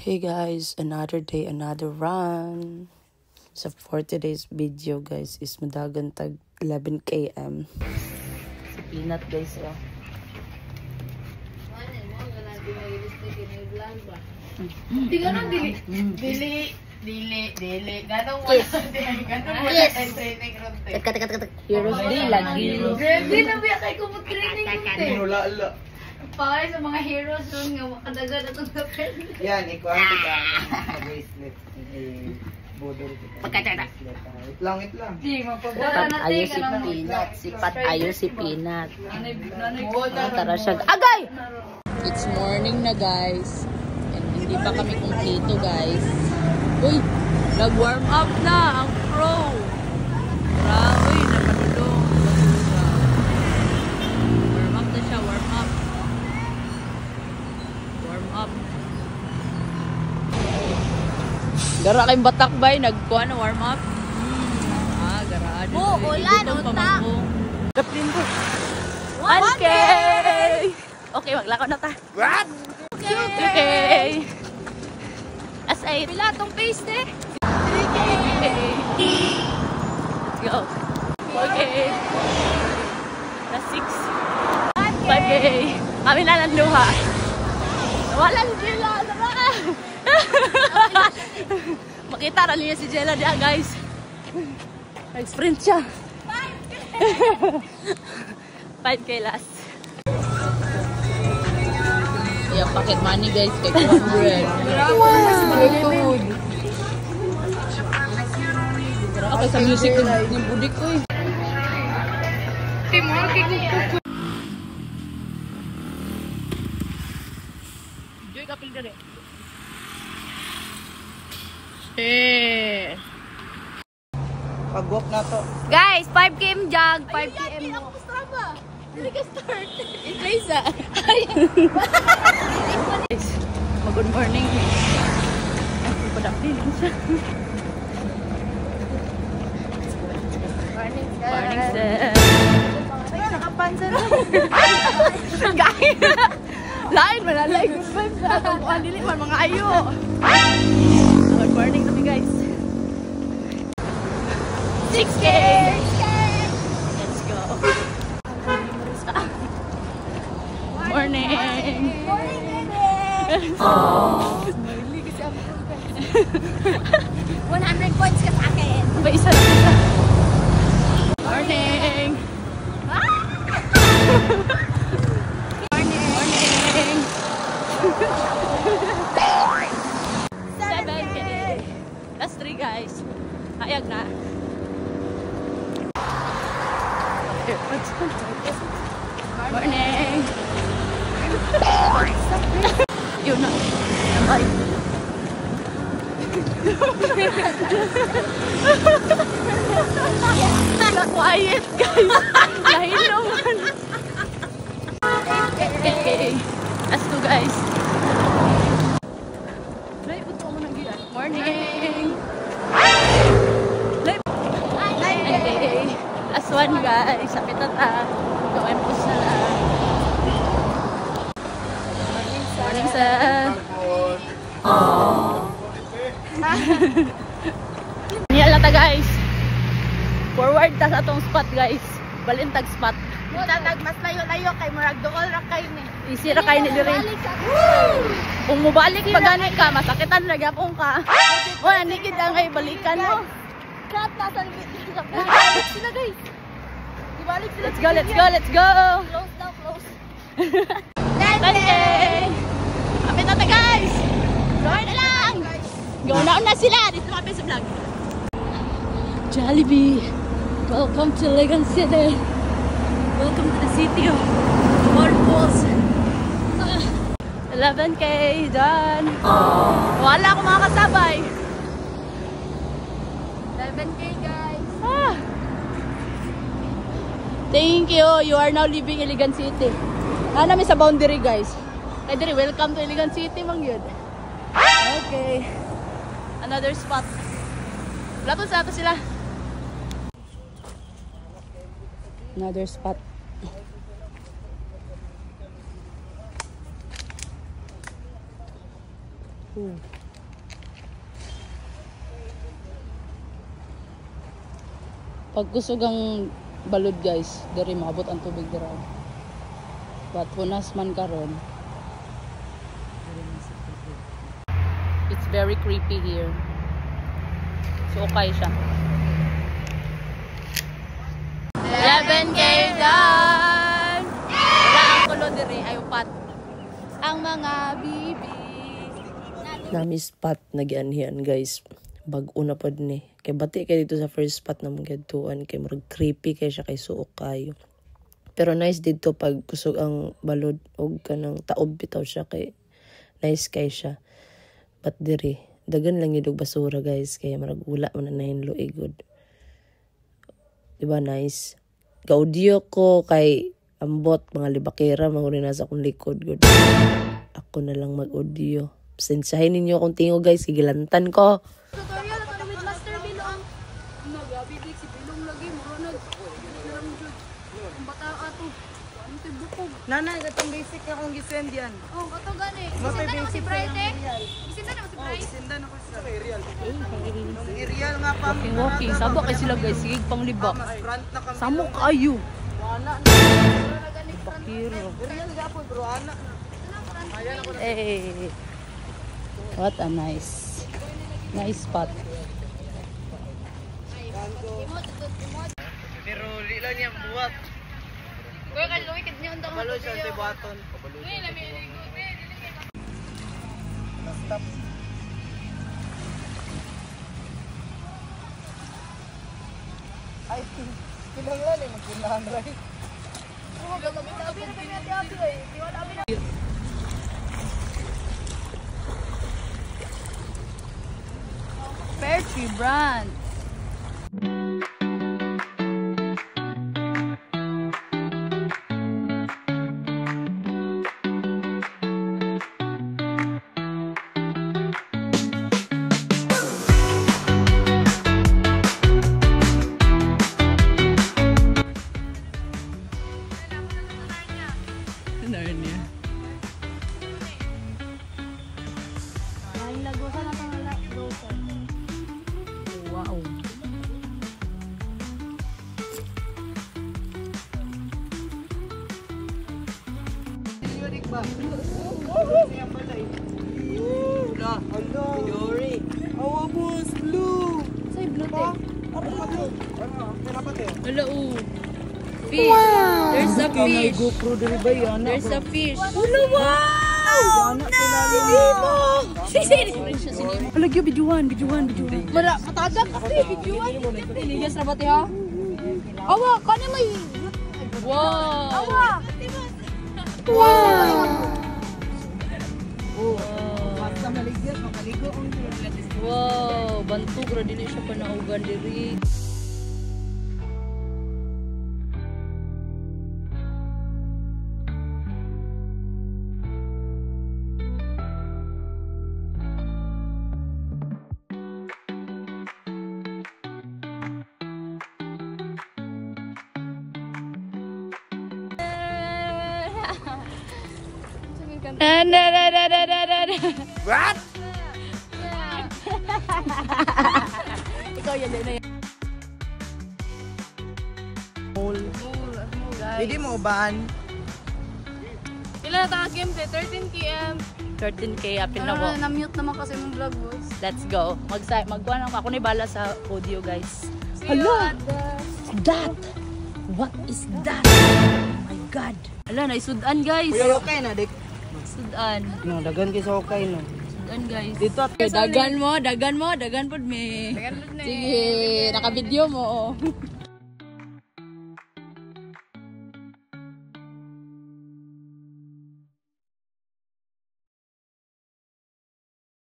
Hey guys, another day, another run. So for today's video guys is madagan tag 11 km. Si Peanut guys oh. Di ganun, dili. Ganun mo lang training ronte. Teka. Heroes day lagi. Grabe na biya kay kumot training ronte. Nula. Pare sa mga heroes ron nga makadagan na itong sapin. Yan, ikaw kita. Bracelet. Bodol kita. Pagkatara. Wait lang. Di, mapabota Sipat na ayo si Peanut. Sipat ayo si Peanut. Tara siya. Agay! It's morning na guys. And hindi pa kami kumpleto guys. Uy! Nag-warm up na ang pro. Grabe, napanulong. Warm up na siya, warm up. Warm up. Gara kayong batak bay, nagkuha na warm up. Garado. Oo, ulan, utak. Kapin ko. 1K! Okay, maglakaw na ta. What? Okay. As a Pila tong pace eh. 3K. Let's go. 4K. That's 6. 5K. Kami na lang luha. Walang Jela. Makita na niya si Jela diya guys. Nag-sprint siya. 5K last. Yung pocket money guys, kay 200. Okay sa music ng budik ko eh. Joy kapil dali. Pag-walk na to. Guys, 5 km jog, 5 km mo. Hindi ka start. In-place ah. Good morning. Ay, padapin siya. Morning, sir. Morning, sir. Ay, nakapansa na. Gaya. Lain, malalay. Good vibes na. Ang dili man, mga ayo. Good morning kami, guys. 6K! Let's go. Morning. Morning, baby. Oh. 100 points ka sa akin. Ba, isa lang isa. Morning. Morning. 7K. Last 3 guys. Hayag na. Morning. Yun na. Bye. Quiet guys. Nahinuman. Okay. Last 2 guys. Morning. Okay. Last 1 guys. Sapit na ta. Gawin po na lang. Morning sir. Niya lang ta guys. Forward ta sa atong spot guys. Balintag spot. Mutatag mas layo-layo kay murag dool ra kay ni. Easy ra kay ni diri. Kung mubalik pa gani ka, masakitan na gyapon ka. Wala ni gid ang ay balikan mo. Cut na sa sila guys. Ibalik sila. Let's go. Close daw, close. 10K. Kapit na ta guys. Go na lang. Go na sila. Dito kami sa vlog. Jollibee. Welcome to Legan City. Welcome to the city of waterfalls. 11K done. Wala akong mga kasabay. 11K guys. Thank you. You are now leaving Iligan City. Namin sa boundary guys. Kaya diri, welcome to Iligan City mang yun. Okay. Another spot. Wala po sa ato sila. Another spot. Pag kusog ang balod guys, diri maabot ang tubig dira. But punas man karon. It's very creepy here. So okay siya. 11K done! Wala ang kulo diri ay upat. Ang mga bibi. Nami spot nagianhian guys. Bag-o na pod ni. Kay bati kay dito sa first spot na mga tuan kay murag creepy kay siya kay suok kayo. Pero nice dito pag kusog ang balod og kanang taob bitaw siya kay nice kay siya. But diri dagan lang yun basura guys kaya marag wala man na hinlo igod. Diba nice? Gaudio ko kay ambot mga libakera mahuli na sa akong likod good. Ako na lang mag-audio. Sensahin ninyo akong tingo guys, gigilantan ko. Tutorial ako with Master Bilong. Nagabidik si Bilong lagi marunod. Ang bata ato. Ano ti bukog? Nanay, katong basic na akong gisend yan. Oh, kato gani. Isinda na ko si Bright eh. Isinda na ko si Bright. Sindan ako sa aerial. Aerial nga pa. Walking, sabo kay sila guys, sigig pang liba. Front na kami. Samo kayo. Ana. Bakiro. Aerial nga po, bro. Ana. Hey. What a nice spot. Pero li lang yan buwat. Kuya kan luwi kid niyo undang Kabalo siya sa buhaton. Stop. Ay, kinanglan eh, magpinahan right. Oh, gabi na kami ati-ati eh. Di wala kami na. Fair Tree brand. Narnia. Ay, lagusan na tong lagusan. Wow. Unique ba? Siya pala eh. Na, hello. Yuri. Awabos, blue. Say blue te. Hello. Fish. Wow. There's a fish. GoPro diri ba yan? There's a fish. Hello, wow! Sinimo. Lagyo bijuan. Mara matagak kasi bijuan. Inigas na ba ti ha? Awa, kani may. Wow. Awa. Basta maligyan, makaligo ang Wow, bantog ra dili siya panaugan diri. What? Ikaw yan na yan. Hindi mo ubahan. Pila na tayo game te? 13 km. 13K apin na ko. Na-mute naman kasi mong vlog boys. Let's go. Magkuha ako ni bala sa audio guys. See you at the... That? What is that? Oh my God. Ala, naisudan guys. Kuya okay na, dik. Sudan. No, dagan kay sa okay no. Sudan guys. Dito at Dagan po me. Dagan po na eh. Sige, naka-video mo. Oh.